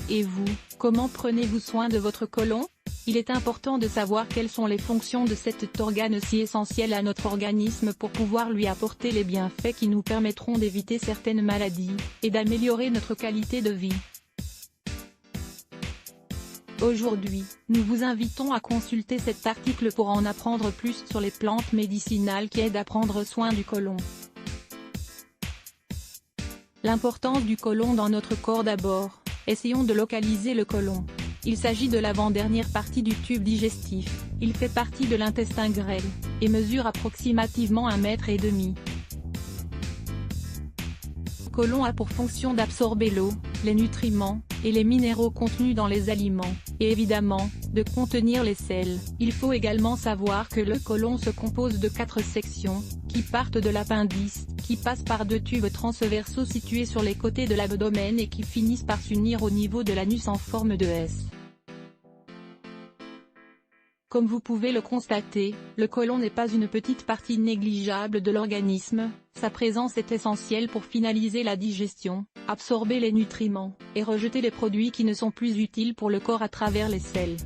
Et vous, comment prenez-vous soin de votre côlon? Il est important de savoir quelles sont les fonctions de cet organe si essentiel à notre organisme pour pouvoir lui apporter les bienfaits qui nous permettront d'éviter certaines maladies, et d'améliorer notre qualité de vie. Aujourd'hui, nous vous invitons à consulter cet article pour en apprendre plus sur les plantes médicinales qui aident à prendre soin du côlon. L'importance du côlon dans notre corps d'abord. Essayons de localiser le côlon. Il s'agit de l'avant-dernière partie du tube digestif, il fait partie de l'intestin grêle, et mesure approximativement 1,5 m. Le côlon a pour fonction d'absorber l'eau, les nutriments, et les minéraux contenus dans les aliments, et évidemment, de contenir les sels. Il faut également savoir que le côlon se compose de 4 sections, qui partent de l'appendice, qui passent par 2 tubes transversaux situés sur les côtés de l'abdomen et qui finissent par s'unir au niveau de l'anus en forme de S. Comme vous pouvez le constater, le côlon n'est pas une petite partie négligeable de l'organisme, sa présence est essentielle pour finaliser la digestion, absorber les nutriments, et rejeter les produits qui ne sont plus utiles pour le corps à travers les selles.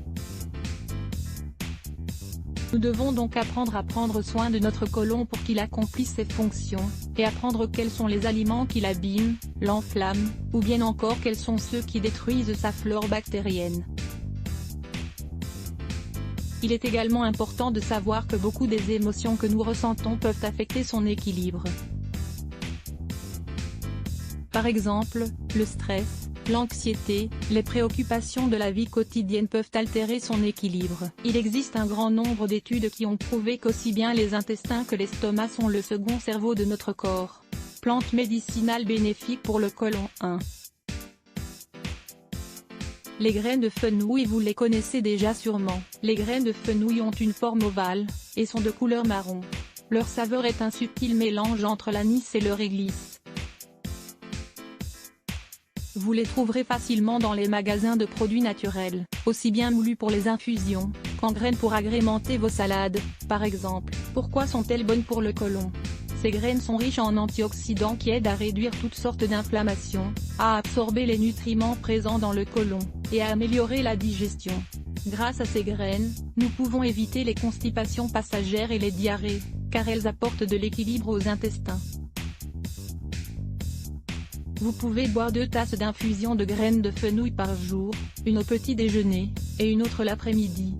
Nous devons donc apprendre à prendre soin de notre côlon pour qu'il accomplisse ses fonctions, et apprendre quels sont les aliments qui l'abîment, l'enflamment, ou bien encore quels sont ceux qui détruisent sa flore bactérienne. Il est également important de savoir que beaucoup des émotions que nous ressentons peuvent affecter son équilibre. Par exemple, le stress, l'anxiété, les préoccupations de la vie quotidienne peuvent altérer son équilibre. Il existe un grand nombre d'études qui ont prouvé qu'aussi bien les intestins que l'estomac sont le second cerveau de notre corps. Plantes médicinales bénéfiques pour le côlon 1. Les graines de fenouil, vous les connaissez déjà sûrement. Les graines de fenouil ont une forme ovale, et sont de couleur marron. Leur saveur est un subtil mélange entre l'anis et le réglisse. Vous les trouverez facilement dans les magasins de produits naturels, aussi bien moulus pour les infusions, qu'en graines pour agrémenter vos salades, par exemple. Pourquoi sont-elles bonnes pour le côlon? Ces graines sont riches en antioxydants qui aident à réduire toutes sortes d'inflammations, à absorber les nutriments présents dans le côlon, et à améliorer la digestion. Grâce à ces graines, nous pouvons éviter les constipations passagères et les diarrhées, car elles apportent de l'équilibre aux intestins. Vous pouvez boire 2 tasses d'infusion de graines de fenouil par jour, une au petit déjeuner, et une autre l'après-midi.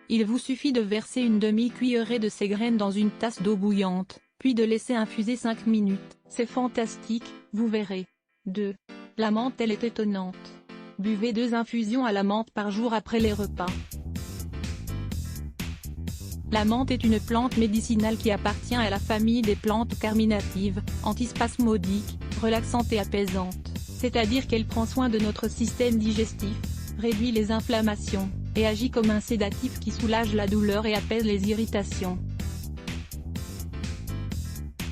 Il vous suffit de verser une demi-cuillerée de ces graines dans une tasse d'eau bouillante, puis de laisser infuser 5 minutes. C'est fantastique, vous verrez. 2. La menthe, elle est étonnante. Buvez 2 infusions à la menthe par jour après les repas. La menthe est une plante médicinale qui appartient à la famille des plantes carminatives, antispasmodiques, relaxantes et apaisantes, c'est-à-dire qu'elle prend soin de notre système digestif, réduit les inflammations, et agit comme un sédatif qui soulage la douleur et apaise les irritations.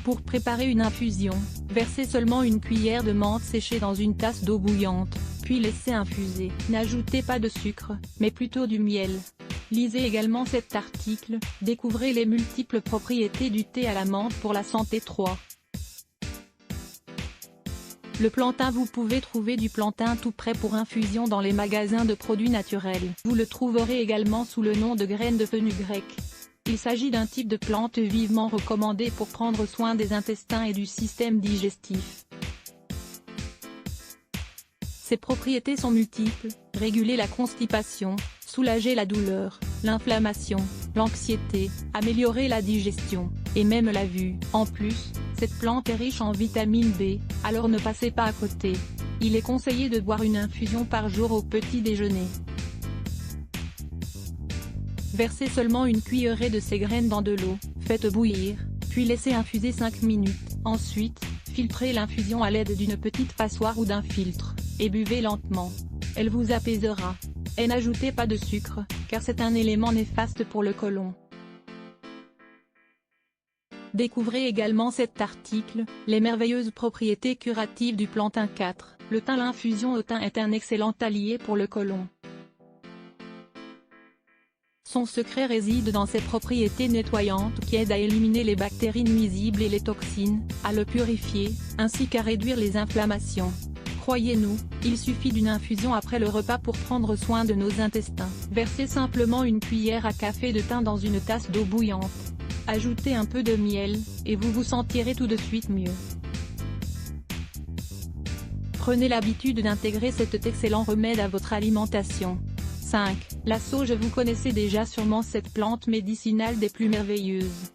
Pour préparer une infusion, versez seulement une cuillère de menthe séchée dans une tasse d'eau bouillante, puis laissez infuser. N'ajoutez pas de sucre, mais plutôt du miel. Lisez également cet article, découvrez les multiples propriétés du thé à la menthe pour la santé. 3. Le plantain, vous pouvez trouver du plantain tout prêt pour infusion dans les magasins de produits naturels. Vous le trouverez également sous le nom de graines de fenugrec. Il s'agit d'un type de plante vivement recommandé pour prendre soin des intestins et du système digestif. Ses propriétés sont multiples, réguler la constipation, soulager la douleur, l'inflammation, l'anxiété, améliorer la digestion, et même la vue. En plus, cette plante est riche en vitamine B, alors ne passez pas à côté. Il est conseillé de boire une infusion par jour au petit déjeuner. Versez seulement une cuillerée de ces graines dans de l'eau, faites bouillir, puis laissez infuser 5 minutes. Ensuite, filtrez l'infusion à l'aide d'une petite passoire ou d'un filtre, et buvez lentement. Elle vous apaisera. Et n'ajoutez pas de sucre, car c'est un élément néfaste pour le côlon. Découvrez également cet article, les merveilleuses propriétés curatives du plantain 4. Le thym. L'infusion au thym est un excellent allié pour le côlon. Son secret réside dans ses propriétés nettoyantes qui aident à éliminer les bactéries nuisibles et les toxines, à le purifier, ainsi qu'à réduire les inflammations. Croyez-nous, il suffit d'une infusion après le repas pour prendre soin de nos intestins. Versez simplement une cuillère à café de thym dans une tasse d'eau bouillante. Ajoutez un peu de miel, et vous vous sentirez tout de suite mieux. Prenez l'habitude d'intégrer cet excellent remède à votre alimentation. 5. La sauge. Vous connaissez déjà sûrement cette plante médicinale des plus merveilleuses.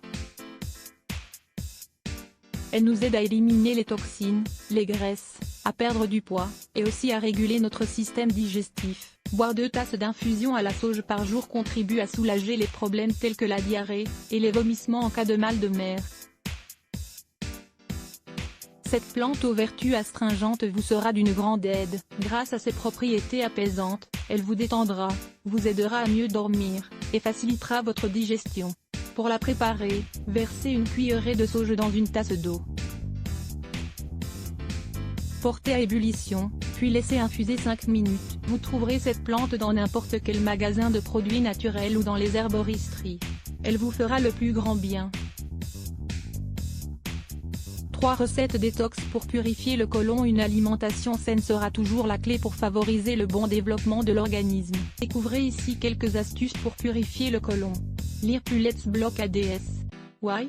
Elle nous aide à éliminer les toxines, les graisses, à perdre du poids, et aussi à réguler notre système digestif. Boire 2 tasses d'infusion à la sauge par jour contribue à soulager les problèmes tels que la diarrhée, et les vomissements en cas de mal de mer. Cette plante aux vertus astringentes vous sera d'une grande aide. Grâce à ses propriétés apaisantes, elle vous détendra, vous aidera à mieux dormir, et facilitera votre digestion. Pour la préparer, versez une cuillerée de sauge dans une tasse d'eau. Portez à ébullition, puis laissez infuser 5 minutes. Vous trouverez cette plante dans n'importe quel magasin de produits naturels ou dans les herboristeries. Elle vous fera le plus grand bien. 3 recettes détox pour purifier le côlon. Une alimentation saine sera toujours la clé pour favoriser le bon développement de l'organisme. Découvrez ici quelques astuces pour purifier le côlon. Lire plus Let's Block ADS. Why?